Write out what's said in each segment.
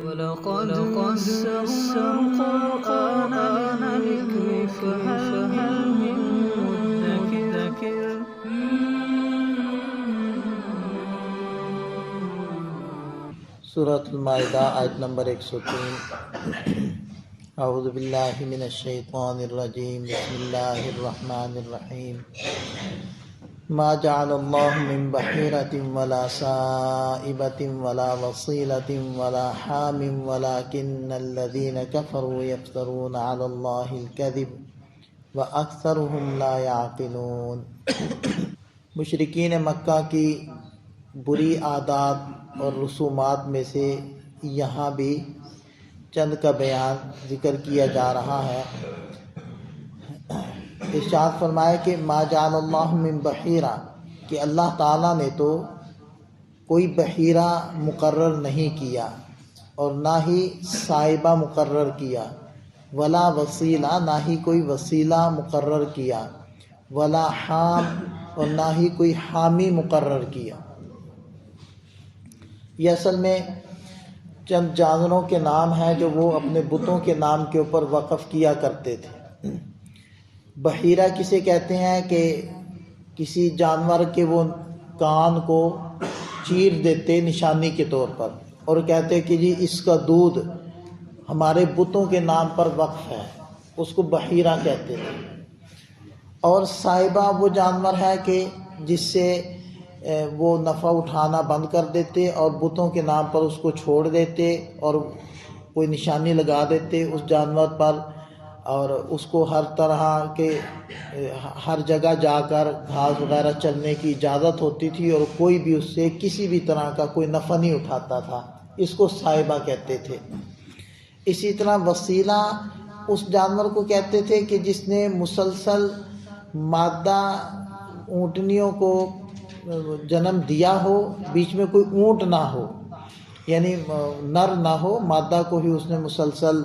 وَلَقَدْ يَسَّرْنَا الْقُرْآنَ لِلذِّكْرِ فَهَلْ مِن مُّدَّكِرٍ سورۃ المائدہ آیت نمبر 103۔ اعوذ باللہ من الشیطان الرجیم، بسم اللہ الرحمن الرحیم۔ ما جعل اللہ من بحیرۃ ولا سائبۃ ولا وصیلۃ ولا حام ولکن الذین کفروا یفترون علی اللہ الکذب واکثرهم لا یعقلون۔ مشرکین مکہ کی بری عادات اور رسومات میں سے یہاں بھی چند کا بیان ذکر کیا جا رہا ہے۔ ارشاد فرمایا کہ ما جعل اللہ من بحیرہ، کہ اللہ تعالیٰ نے تو کوئی بحیرہ مقرر نہیں کیا اور نہ ہی سائبہ مقرر کیا، ولا وسیلہ، نہ ہی کوئی وسیلہ مقرر کیا، ولا حام، اور نہ ہی کوئی حامی مقرر کیا۔ یہ اصل میں چند جانوروں کے نام ہیں جو وہ اپنے بتوں کے نام کے اوپر وقف کیا کرتے تھے۔ بحیرہ کسے کہتے ہیں کہ کسی جانور کے وہ کان کو چیر دیتے نشانی کے طور پر اور کہتے کہ جی اس کا دودھ ہمارے بتوں کے نام پر وقف ہے، اس کو بحیرہ کہتے تھے۔ اور سائبہ وہ جانور ہے کہ جس سے وہ نفع اٹھانا بند کر دیتے اور بتوں کے نام پر اس کو چھوڑ دیتے اور کوئی نشانی لگا دیتے اس جانور پر، اور اس کو ہر طرح کے ہر جگہ جا کر گھاس وغیرہ چلنے کی اجازت ہوتی تھی اور کوئی بھی اس سے کسی بھی طرح کا کوئی نفع نہیں اٹھاتا تھا، اس کو سائبہ کہتے تھے۔ اسی طرح وسیلہ اس جانور کو کہتے تھے کہ جس نے مسلسل مادہ اونٹنیوں کو جنم دیا ہو، بیچ میں کوئی اونٹ نہ ہو، یعنی نر نہ ہو، مادہ کو ہی اس نے مسلسل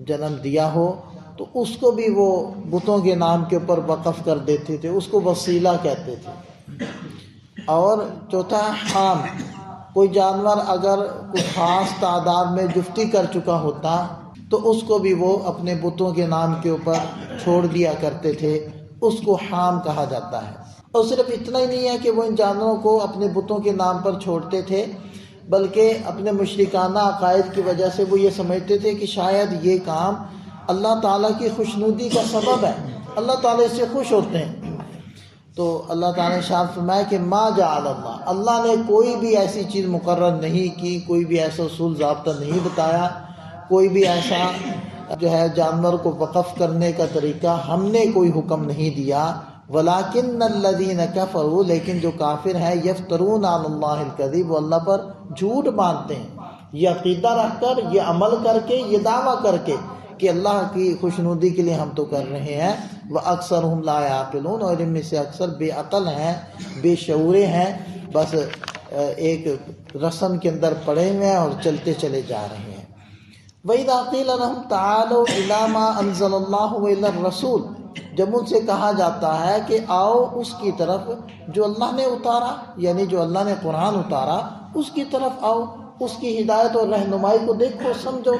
جنم دیا ہو، تو اس کو بھی وہ بتوں کے نام کے اوپر وقف کر دیتے تھے، اس کو وسیلہ کہتے تھے۔ اور چوتھا حام، کوئی جانور اگر کوئی خاص تعداد میں جفتی کر چکا ہوتا تو اس کو بھی وہ اپنے بتوں کے نام کے اوپر چھوڑ دیا کرتے تھے، اس کو حام کہا جاتا ہے۔ اور صرف اتنا ہی نہیں ہے کہ وہ ان جانوروں کو اپنے بتوں کے نام پر چھوڑتے تھے، بلکہ اپنے مشرکانہ عقائد کی وجہ سے وہ یہ سمجھتے تھے کہ شاید یہ کام اللہ تعالیٰ کی خوشنودی کا سبب ہے، اللہ تعالیٰ اس سے خوش ہوتے ہیں۔ تو اللہ تعالیٰ نے ارشاد فرمایا کہ ما جعل اللہ نے کوئی بھی ایسی چیز مقرر نہیں کی، کوئی بھی ایسا اصول ضابطہ نہیں بتایا، کوئی بھی ایسا جو ہے جانور کو وقف کرنے کا طریقہ ہم نے کوئی حکم نہیں دیا۔ وَلَكِنَّ الَّذِينَ كَفَرُوا، لیکن جو کافر ہیں، یفترون علی اللہ الکذب، وہ اللہ پر جھوٹ باندھتے ہیں، یہ عقیدہ رکھ کر، یہ عمل کر کے، یہ دعویٰ کر کے کہ اللہ کی خوشنودی کے لیے ہم تو کر رہے ہیں۔ وَأَكْثَرُهُمْ لَا يَعْقِلُونَ، اور ان میں سے اکثر بے عقل ہیں، بے شعورے ہیں، بس ایک رسم کے اندر پڑے ہوئے ہیں اور چلتے چلے جا رہے ہیں۔ وَإِذَا قِيلَ لَهُمْ تَعَالَوْا إِلَىٰ مَا أَنزَلَ اللَّهُ وَإِلَى الرَّسُولِ، جب ان سے کہا جاتا ہے کہ آؤ اس کی طرف جو اللہ نے اتارا، یعنی جو اللہ نے قرآن اتارا اس کی طرف آؤ، اس کی ہدایت اور رہنمائی کو دیکھو سمجھو۔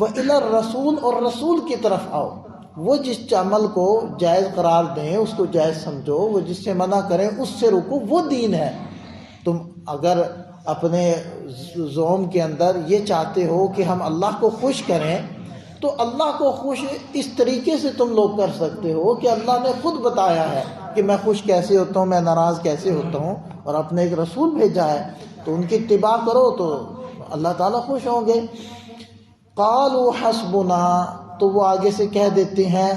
وَإِلَى الرَّسُولِ، اور رسول کی طرف آؤ، وہ جس عمل کو جائز قرار دیں اس کو جائز سمجھو، وہ جس سے منع کریں اس سے رکو، وہ دین ہے۔ تم اگر اپنے زوم کے اندر یہ چاہتے ہو کہ ہم اللہ کو خوش کریں تو اللہ کو خوش اس طریقے سے تم لوگ کر سکتے ہو کہ اللہ نے خود بتایا ہے کہ میں خوش کیسے ہوتا ہوں، میں ناراض کیسے ہوتا ہوں، اور اپنے ایک رسول بھیجا ہے تو ان کی اتباع کرو تو اللہ تعالیٰ خوش ہوں گے۔ قالوا حسبنا، تو وہ آگے سے کہہ دیتے ہیں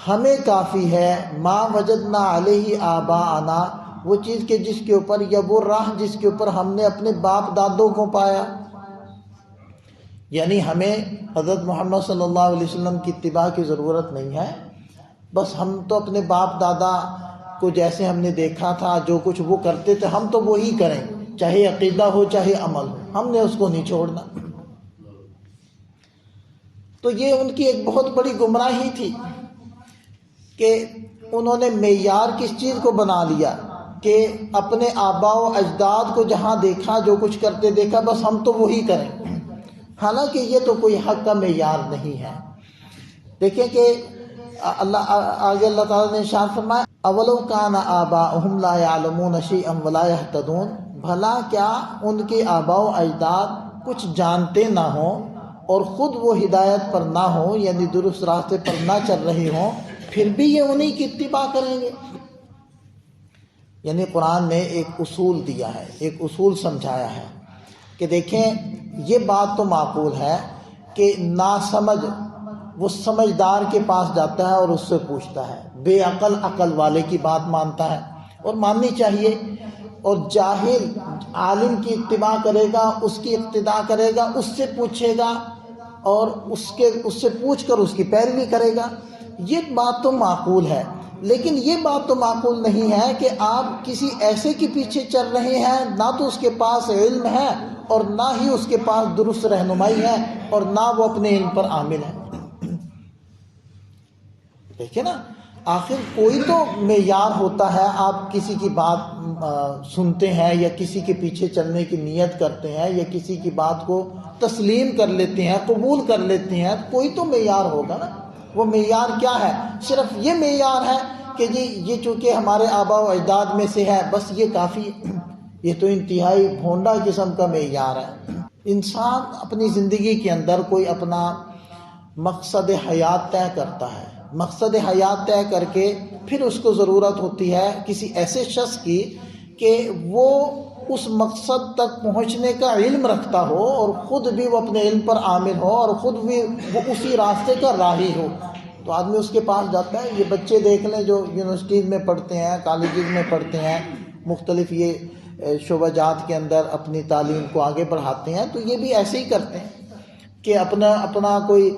ہمیں کافی ہے، ما وجدنا علیہ آباءنا، وہ چیز کہ جس کے اوپر، یا وہ راہ جس کے اوپر ہم نے اپنے باپ دادوں کو پایا، یعنی ہمیں حضرت محمد صلی اللہ علیہ وسلم کی اتباع کی ضرورت نہیں ہے، بس ہم تو اپنے باپ دادا کو جیسے ہم نے دیکھا تھا جو کچھ وہ کرتے تھے ہم تو وہی کریں، چاہے عقیدہ ہو چاہے عمل ہو، ہم نے اس کو نہیں چھوڑنا۔ تو یہ ان کی ایک بہت بڑی گمراہی تھی کہ انہوں نے معیار کس چیز کو بنا لیا کہ اپنے آباء و اجداد کو جہاں دیکھا جو کچھ کرتے دیکھا بس ہم تو وہی کریں۔ حالانکہ یہ تو کوئی حق کا معیار نہیں ہے۔ دیکھیں کہ آگے اللہ تعالیٰ نے ارشاد فرمایا اولو کان آباؤہم لا یعلمون شیئا ولا یہتدون، بھلا کیا ان کے آباء و اجداد کچھ جانتے نہ ہوں اور خود وہ ہدایت پر نہ ہوں، یعنی درست راستے پر نہ چل رہی ہوں، پھر بھی یہ انہی کی اتباع کریں گے؟ یعنی قرآن نے ایک اصول دیا ہے، ایک اصول سمجھایا ہے کہ دیکھیں یہ بات تو معقول ہے کہ ناسمجھ وہ سمجھدار کے پاس جاتا ہے اور اس سے پوچھتا ہے، بے عقل عقل والے کی بات مانتا ہے اور ماننی چاہیے، اور جاہل عالم کی اتباع کرے گا، اس کی اقتداء کرے گا، اس سے پوچھے گا اور اس سے پوچھ کر اس کی پیروی کرے گا۔ یہ بات تو معقول ہے، لیکن یہ بات تو معقول نہیں ہے کہ آپ کسی ایسے کے پیچھے چل رہے ہیں نہ تو اس کے پاس علم ہے اور نہ ہی اس کے پاس درست رہنمائی ہے اور نہ وہ اپنے علم پر عامل ہے۔ دیکھیں نا، آخر کوئی تو معیار ہوتا ہے۔ آپ کسی کی بات سنتے ہیں یا کسی کے پیچھے چلنے کی نیت کرتے ہیں یا کسی کی بات کو تسلیم کر لیتے ہیں، قبول کر لیتے ہیں، کوئی تو معیار ہوگا نا۔ وہ معیار کیا ہے؟ صرف یہ معیار ہے کہ جی یہ چونکہ ہمارے آباء و اجداد میں سے ہے، بس یہ کافی ہے۔ یہ تو انتہائی بھونڈا قسم کا معیار ہے۔ انسان اپنی زندگی کے اندر کوئی اپنا مقصد حیات طے کرتا ہے، مقصد حیات طے کر کے پھر اس کو ضرورت ہوتی ہے کسی ایسے شخص کی کہ وہ اس مقصد تک پہنچنے کا علم رکھتا ہو اور خود بھی وہ اپنے علم پر عامل ہو اور خود بھی وہ اسی راستے کا راہی ہو، تو آدمی اس کے پاس جاتا ہے۔ یہ بچے دیکھ لیں جو یونیورسٹیز میں پڑھتے ہیں، کالجز میں پڑھتے ہیں، مختلف یہ شعبہ جات کے اندر اپنی تعلیم کو آگے بڑھاتے ہیں، تو یہ بھی ایسے ہی کرتے ہیں کہ اپنا کوئی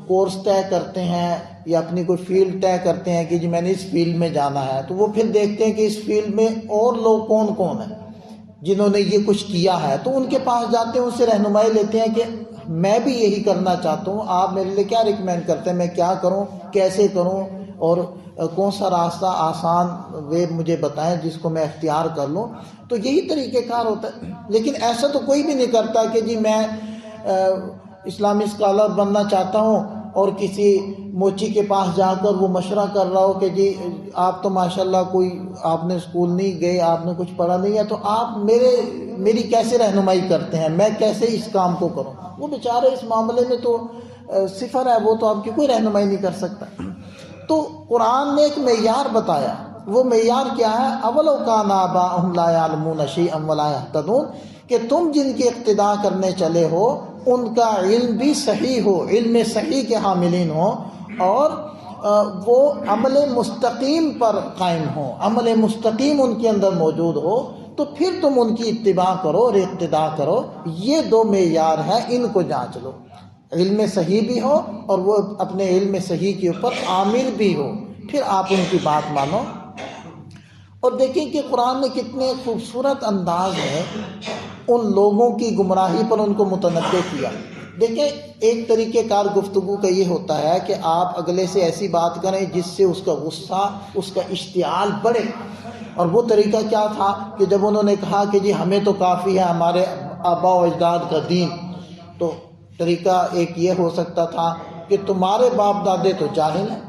کورس طے کرتے ہیں یا اپنی کوئی فیلڈ طے کرتے ہیں کہ جی میں نے اس فیلڈ میں جانا ہے، تو وہ پھر دیکھتے ہیں کہ اس فیلڈ میں اور لوگ کون کون ہیں جنہوں نے یہ کچھ کیا ہے، تو ان کے پاس جاتے ہیں، ان سے رہنمائی لیتے ہیں کہ میں بھی یہی کرنا چاہتا ہوں، آپ میرے لیے کیا ریکمینڈ کرتے ہیں، میں کیا کروں، کیسے کروں، اور کون سا راستہ آسان وے مجھے بتائیں جس کو میں اختیار کر لوں۔ تو یہی طریقہ کار ہوتا ہے۔ لیکن ایسا تو کوئی بھی نہیں کرتا کہ جی میں اسلامی اسکالر بننا چاہتا ہوں اور کسی موچی کے پاس جا کر وہ مشورہ کر رہا ہو کہ جی آپ تو ماشاءاللہ کوئی آپ نے اسکول نہیں گئے، آپ نے کچھ پڑھا نہیں ہے، تو آپ میری کیسے رہنمائی کرتے ہیں، میں کیسے اس کام کو کروں؟ وہ بیچارے اس معاملے میں تو صفر ہے، وہ تو آپ کی کوئی رہنمائی نہیں کر سکتا۔ تو قرآن نے ایک معیار بتایا، وہ معیار کیا ہے؟ اولو کان آباؤہم لا یعلمون شیئا ولا یہتدون، کہ تم جن کی اقتداء کرنے چلے ہو ان کا علم بھی صحیح ہو، علم صحیح کے حاملین ہو، اور وہ عمل مستقیم پر قائم ہو، عمل مستقیم ان کے اندر موجود ہو، تو پھر تم ان کی اتباع کرو اور اقتداء کرو۔ یہ دو معیار ہیں، ان کو جانچ لو، علم صحیح بھی ہو اور وہ اپنے علم صحیح کے اوپر عامل بھی ہو، پھر آپ ان کی بات مانو۔ اور دیکھیں کہ قرآن نے کتنے خوبصورت انداز میں ان لوگوں کی گمراہی پر ان کو متنبہ کیا۔ دیکھیں ایک طریقہ کار گفتگو کا یہ ہوتا ہے کہ آپ اگلے سے ایسی بات کریں جس سے اس کا غصہ، اس کا اشتعال بڑھے، اور وہ طریقہ کیا تھا کہ جب انہوں نے کہا کہ جی ہمیں تو کافی ہے ہمارے آباء و اجداد کا دین، تو طریقہ ایک یہ ہو سکتا تھا کہ تمہارے باپ دادے تو جاہل ہیں،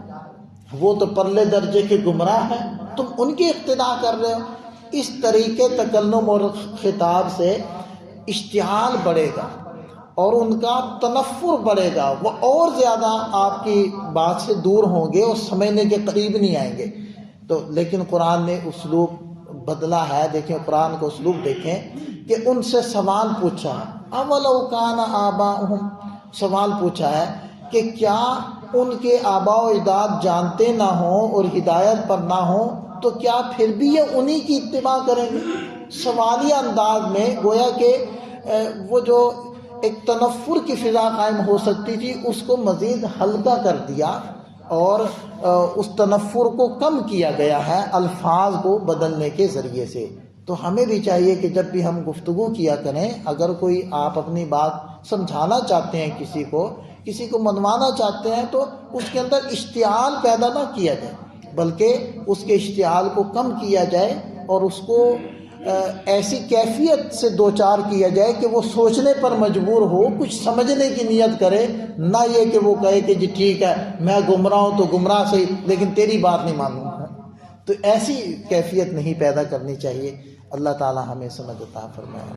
وہ تو پرلے درجے کے گمراہ ہیں، تم ان کی اقتداء کر رہے ہو۔ اس طریقے تکلم اور خطاب سے اشتعال بڑھے گا اور ان کا تنفر بڑھے گا، وہ اور زیادہ آپ کی بات سے دور ہوں گے اور سمجھنے کے قریب نہیں آئیں گے۔ تو لیکن قرآن نے اسلوب بدلا ہے۔ دیکھیں قرآن کا اسلوب دیکھیں کہ ان سے سوال پوچھا ہے، اولو کان آباؤہم، سوال پوچھا ہے کہ کیا ان کے آباء و اجداد جانتے نہ ہوں اور ہدایت پر نہ ہوں تو کیا پھر بھی یہ انہی کی اتباع کریں گے؟ سوالیہ انداز میں گویا کہ وہ جو ایک تنفر کی فضا قائم ہو سکتی تھی اس کو مزید ہلکا کر دیا اور اس تنفر کو کم کیا گیا ہے الفاظ کو بدلنے کے ذریعے سے۔ تو ہمیں بھی چاہیے کہ جب بھی ہم گفتگو کیا کریں، اگر کوئی آپ اپنی بات سمجھانا چاہتے ہیں کسی کو منوانا چاہتے ہیں، تو اس کے اندر اشتعال پیدا نہ کیا جائے، بلکہ اس کے اشتعال کو کم کیا جائے اور اس کو ایسی کیفیت سے دوچار کیا جائے کہ وہ سوچنے پر مجبور ہو، کچھ سمجھنے کی نیت کرے، نہ یہ کہ وہ کہے کہ جی ٹھیک ہے میں گمراہ ہوں تو گمراہ صحیح لیکن تیری بات نہیں مانوں گا. تو ایسی کیفیت نہیں پیدا کرنی چاہیے. اللہ تعالی ہمیں سمجھ عطا فرمائے.